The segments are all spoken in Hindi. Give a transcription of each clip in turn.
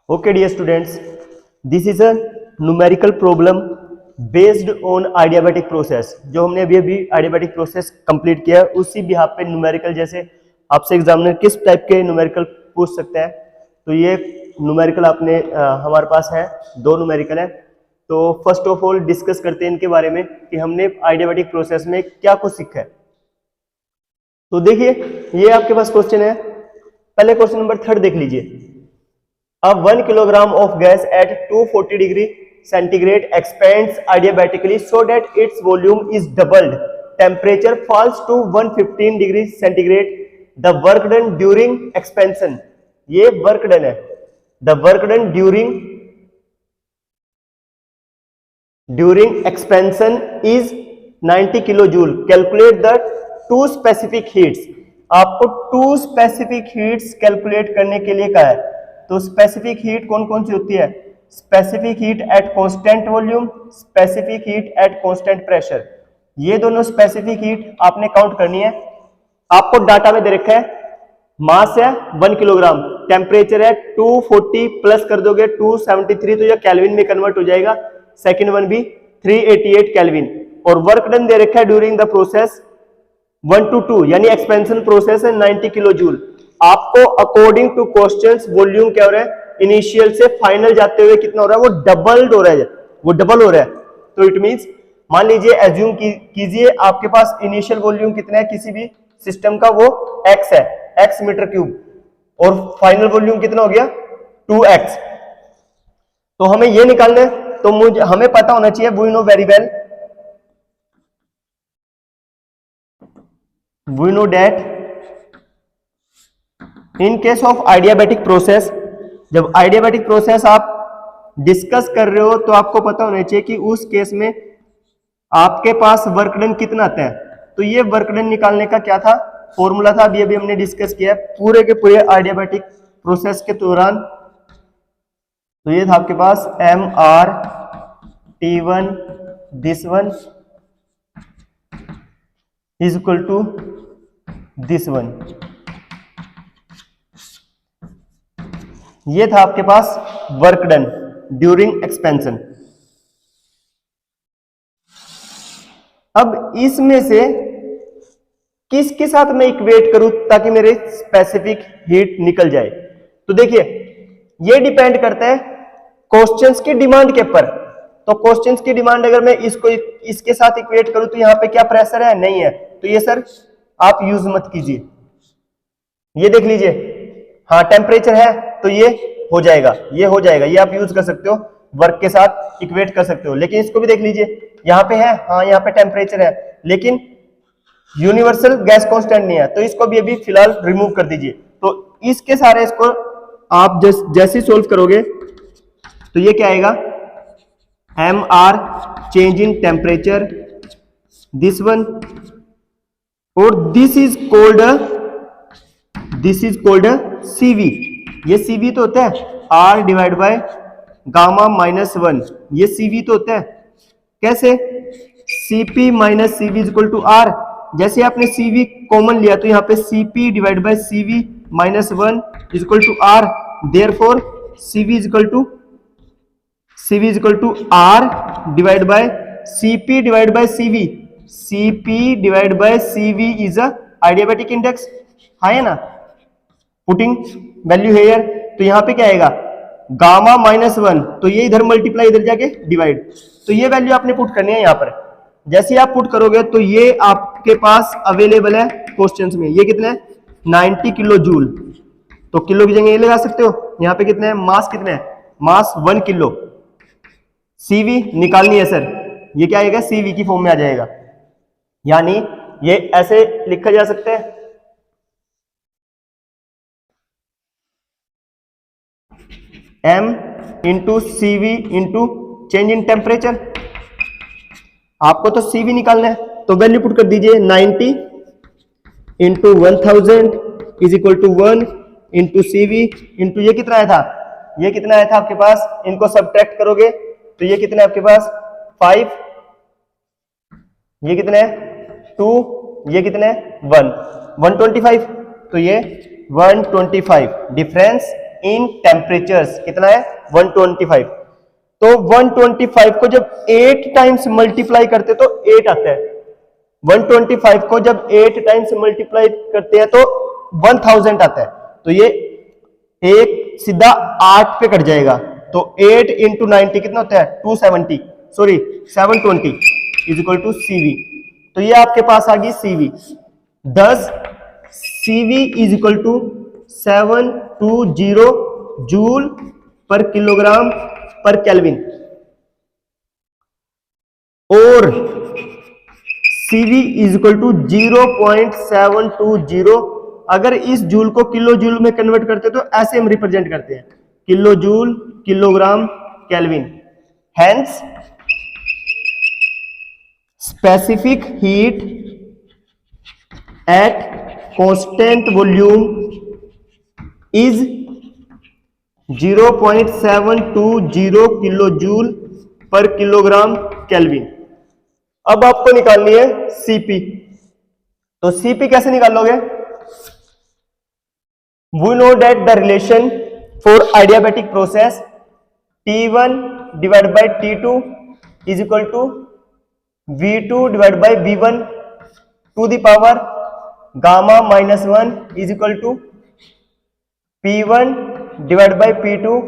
Okay, dear students, this is a numerical problem based on adiabatic process. जो हमने अभी adiabatic process complete किया है उसी बिहाफ पे numerical, जैसे आपसे एग्जामिनर किस टाइप के numerical पूछ सकते हैं, तो ये numerical आपने हमारे पास है, दो numerical है। तो फर्स्ट ऑफ ऑल डिस्कस करते हैं इनके बारे में कि हमने adiabatic process में क्या कुछ सीखा है। तो देखिए ये आपके पास क्वेश्चन है, पहले क्वेश्चन नंबर 3 देख लीजिए। A 1 kilogram of gas at 240 degree centigrade expands adiabatically so that its volume is doubled. Temperature falls to 115 degree centigrade. The work done during expansion, ये work done है। The work done during expansion is 90 kilojoule. Calculate the two specific heats. आपको two specific heats कैलकुलेट करने के लिए कहा है। तो स्पेसिफिक हीट कौन कौन सी होती है? Specific heat at constant volume, specific heat at constant pressure. ये दोनों स्पेसिफिक हीट आपने काउंट करनी है। आपको डाटा में दे रखा है, मास है 1 किलोग्राम, टेम्परेचर है 240 प्लस कर दोगे 273 तो यह केल्विन में कन्वर्ट हो जाएगा। सेकंड वन भी 388 केल्विन। और वर्क डन दे रखा है ड्यूरिंग द प्रोसेस 1 to 2 यानी एक्सपेंशन प्रोसेस है 90 किलो जूल। आपको अकॉर्डिंग टू क्वेश्चंस वॉल्यूम क्या हो रहा है, इनिशियल से फाइनल जाते हुए कितना हो रहा है, वो डबल्ड हो रहा है, वो डबल हो रहा है। तो इट मींस मान लीजिए एज्यूम कीजिए आपके पास इनिशियल वॉल्यूम कितना है किसी भी सिस्टम का, वो x है, x मीटर क्यूब, और फाइनल वॉल्यूम कितना हो गया 2x। तो हमें ये निकालना है, तो हमें पता होना चाहिए, we know very well, we know that in case of adiabatic process, जब आइडियाबैटिक प्रोसेस आप डिस्कस कर रहे हो तो आपको पता होना चाहिए कि उस केस में आपके पास वर्क डन कितना आता है। तो ये वर्क डन निकालने का क्या था, फॉर्मूला था, अभी हमने डिस्कस किया है पूरे के पूरे आइडियाबैटिक प्रोसेस के दौरान। तो ये था आपके पास mr T1 this one is equal to this one. ये था आपके पास वर्क डन ड्यूरिंग एक्सपेंशन। अब इसमें से किसके साथ मैं इक्वेट करूं ताकि मेरे स्पेसिफिक हीट निकल जाए। तो देखिए ये डिपेंड करता है क्वेश्चंस की डिमांड के ऊपर। तो क्वेश्चंस की डिमांड अगर मैं इसको इसके साथ इक्वेट करूं तो यहां पे क्या प्रेशर है, नहीं है, तो ये सर आप यूज मत कीजिए। ये देख लीजिए, हाँ टेम्परेचर है तो ये हो जाएगा, ये हो जाएगा, ये आप यूज कर सकते हो, वर्क के साथ इक्वेट कर सकते हो। लेकिन इसको भी देख लीजिए, यहाँ पे है, हाँ यहाँ पे टेम्परेचर है, लेकिन यूनिवर्सल गैस कांस्टेंट नहीं है, तो इसको भी अभी फिलहाल रिमूव कर दीजिए। तो इसके सारे इसको आप जैसे सोल्व करोगे तो ये क्या आएगा, mr change in temperature this one, और दिस इज कॉल्ड CV। ये CV तो होता है R divide by gamma minus 1, ये CV तो होता है। कैसे, CP minus CV is equal to R। जैसे आपने CV कॉमन लिया तो यहाँ पे CP divide by CV minus 1 is equal to R। Therefore CV is equal to R divide by CP divide by CV। CP divide by CV is a adiabatic index, है ना। पुटिंग वैल्यू हेयर, तो यहाँ पे क्या आएगा गामा माइनस 1, तो ये इधर मल्टीप्लाई इधर जाके डिवाइड। तो ये वैल्यू आपने पुट करनी है यहाँ पर। जैसे ही आप पुट करोगे तो ये आपके पास अवेलेबल है क्वेश्चंस में। ये कितना है 90 किलो जूल, तो किलो की जगह ये लगा सकते हो। यहाँ पे कितना है, मास कितना है, मास 1 किलो। CV निकालनी है सर, ये क्या आएगा CV की फॉर्म में आ जाएगा, यानी ये ऐसे लिखा जा सकता है, m into CV into change in temperature. आपको तो CV निकालना है, तो वैल्यू पुट कर दीजिए 90 into 1000 is equal to 1 into CV into ये कितना आया था, ये कितना आया था आपके पास, इनको सब्ट्रैक्ट करोगे तो ये कितना है आपके पास 5, ये कितना है 2, ये कितना है 1, 125, तो ये 125 डिफरेंस इन टेम्परेचर्स कितना है 125। तो 125 को जब 8 टाइम्स मल्टीप्लाई करते तो 8 आता है। 125 को जब 8 टाइम्स मल्टीप्लाई करते हैं तो 1000 आता है। तो ये एक सीधा 8 पे कट जाएगा। तो 8 इंटू 90 कितना होता है 270, sorry 720 is equal to CV। तो ये आपके पास आ गई CV। 10 CV is equal to 720 joule per kilogram per kelvin, और CV इज इक्वल टू 0.720। अगर इस जूल को किलो जूल में कन्वर्ट करते तो ऐसे हम रिप्रेजेंट करते हैं, kilo joule kilogram kelvin. Hence specific heat at constant volume is 0.720 kilo joule per kilogram kelvin. अब आपको निकालनी है CP। तो CP कैसे निकालोगे? We know that the relation for adiabatic process T1 divided by T2 is equal to V2 divided by V1 to the power gamma minus 1 is equal to P1 divided by P2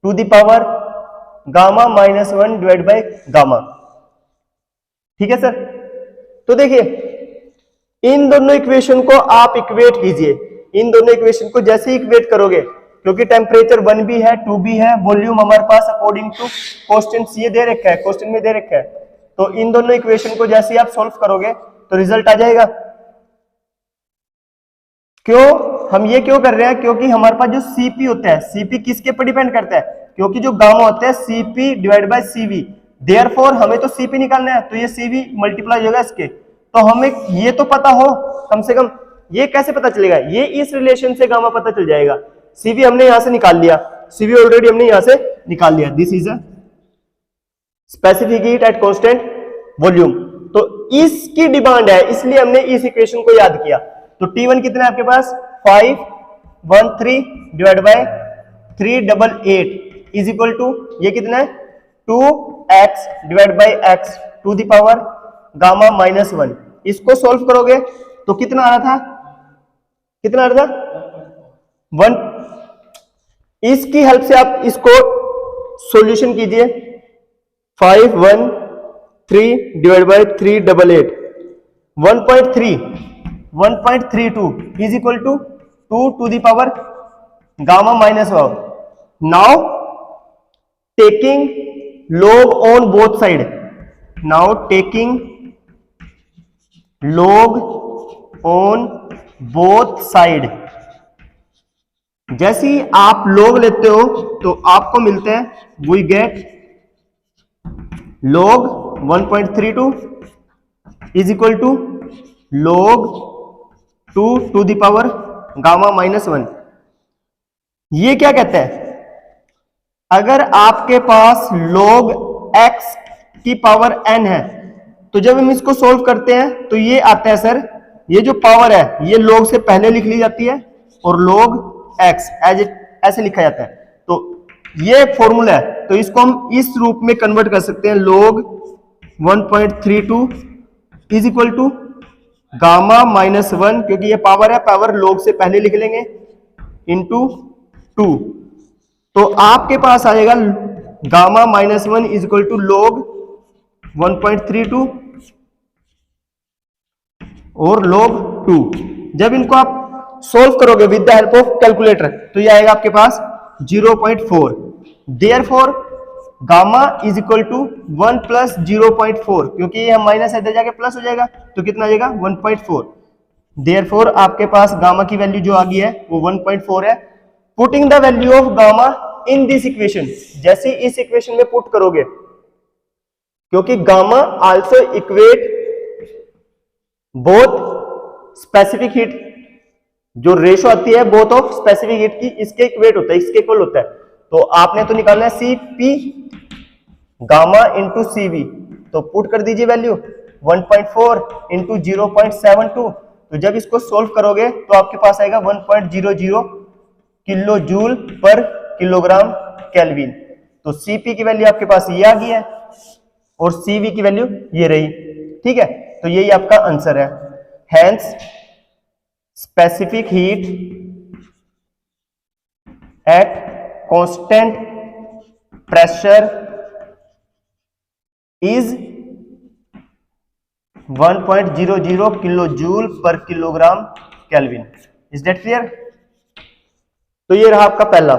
to the power gamma minus 1 divided by gamma। ठीक है सर। तो देखिए इन दोनों इक्वेशन को आप इक्वेट कीजिए। इन दोनों इक्वेशन को जैसे ही इक्वेट करोगे, क्योंकि टेम्परेचर 1 भी है 2 भी है, वॉल्यूम हमारे पास अकॉर्डिंग टू क्वेश्चन ये दे रखा है, क्वेश्चन में दे रखा है। तो इन दोनों इक्वेशन को जैसे ही आप सॉल्व करोगे तो रिजल्ट आ जाएगा। क्यों हम ये क्यों कर रहे हैं? क्योंकि हमारे पास जो CP होता है, CP किसके पर डिपेंड करता है? क्योंकि जो गामा होता है CP divide by CV। Therefore हमें तो CP निकालना है, तो ये CV मल्टीप्लाई होगा इसके। तो हमें ये तो पता हो कम से कम। ये कैसे पता चलेगा? ये इस रिलेशन से गामा पता चल जाएगा। CV हमने यहां से निकाल लिया, CV ऑलरेडी हमने यहां से निकाल लिया। This is a specific heat at constant volume. तो इसकी डिमांड है, इसलिए हमने इस इक्वेशन को याद किया। तो T1 कितना है आपके पास 513 divide by 388 is equal to ये कितना है 2x divide by x to the power gamma minus 1। इसको सॉल्व करोगे तो कितना आ रहा था, कितना आ रहा था 1। इसकी हेल्प से आप इसको सॉल्यूशन कीजिए। 513 divide by 388 1.32 is equal to 2 to the power gamma minus 1. Now taking log on both side. Now taking log on both side. जैसे ही आप log लेते हो तो आपको मिलते हैं we get log 1.32 is equal to log 2 to the power gamma minus 1। ये क्या कहता है? अगर आपके पास log x की पावर n है तो जब हम इसको सोल्व करते हैं तो ये आता है सर, ये जो पावर है ये log से पहले लिख ली जाती है और log x एज ऐसे लिखा जाता है। तो ये फॉर्मूला है, तो इसको हम इस रूप में कन्वर्ट कर सकते हैं। log 1.32 is equal to gamma minus 1, क्योंकि ये पावर है, पावर log से पहले लिख लेंगे, इंटू 2। तो आपके पास आएगा gamma minus 1 is equal to log 1.32 और log 2। जब इनको आप सोल्व करोगे with the help of calculator तो ये आएगा आपके पास 0.4। Therefore gamma is equal to 1 plus 0.4, क्योंकि ये हम माइनस इधर जाके प्लस हो जाएगा तो कितना आ जाएगा 1.4। देयरफॉर आपके पास गामा की वैल्यू जो आ गई है वो 1.4 है। Putting the value of gamma in this equation, जैसे इस इक्वेशन में पुट करोगे, क्योंकि gamma also equate both specific heat, जो रेशो आती है बोथ ऑफ स्पेसिफिक हीट की, इसके इक्वेट होता है, इसके इक्वल होता है। तो आपने तो निकालना है CP गामा इंटू CV, तो पुट कर दीजिए वैल्यू 1.4 इंटू 0.72। तो जब इसको सोल्व करोगे तो आपके पास आएगा 1.00 kilo joule per kilogram kelvin. तो Cp की वैल्यू आपके पास ये आ गई है और Cv की वैल्यू ये रही। ठीक है, तो यही आपका आंसर है। Hence specific heat at constant pressure is 1.00 kilo joule per kilogram kelvin. Is that clear? तो ये रहा आपका पहला।